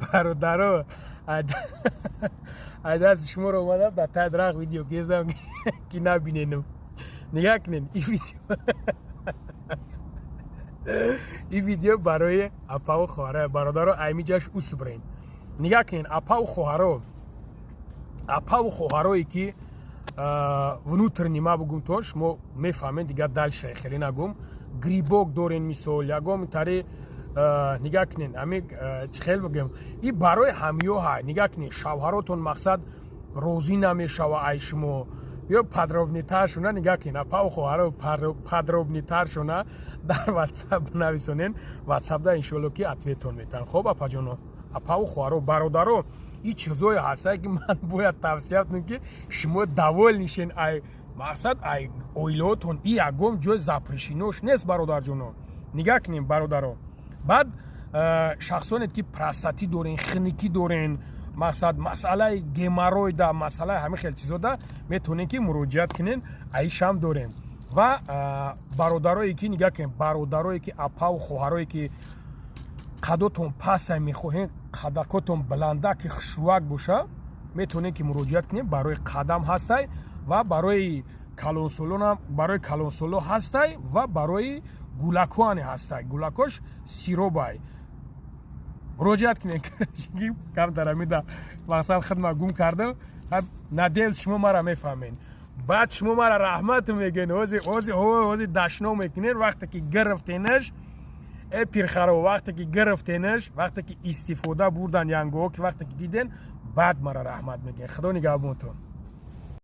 برادرها از شما رو اومدم در ته درخت ویدیو گذاشتم که نبینینم. نگاه کنین این ویدیو برای اپا و خواهره برادرها ایمی جاش اوس برین. نگاه کنین اپا و خواهرایی که внутрь нема бигум то шумо мефаҳмед дигар дальше хеле нагум грибок дорен мисол ягом таре нигоҳ кунед ами чӣ хел бигем и барои ҳамёҳа нигоҳ кунед шавҳаротон мақсад розӣ намешава ай шумо ё подробнитар шуна нигоҳ кунед апа хоҳаро подробнитар шуна дар ватсап нависонен ватсапда иншоалло ки ответон метавонад. хоб апаҷоно апа хоҳаро бародаро این چیزایی هسته که من باید توصیه کنم که شما دوال نیشین ای مقصد ای اویلاتون ای یکم جای زپرشینوش نیست برادر جونو. نگاه کنیم برادرها بعد شخصانی که پراستاتی دارین خنیکی دارین مقصد مسئله گماروید مسئله همه خیلی چیزا ده میتونین که مراجعت کنین ایش هم داریم. و برادرایی که نگاه کنیم برادرایی که اپا و خواهرایی که قداتون پس میخواهین قدکاتون بلنده که خشوک باشه میتونین که مراجعت کنین برای قدم هسته و برای کلونسولو هسته و برای گولکوانی هسته گولکوش سیروبای مراجعت کنین. کم درمیده مقصد خدمت گم کردم ندیل شما مرا میفهمین بعد شما مرا رحمت میگین اوزی دشنو میکنین وقتی که گرفتینش پیرخرو وقتی که گرفتینش وقتی که استفاده بردن ینگو که وقتی که دیدن بعد مرا رحمت میگن. خدا نگهبانتون.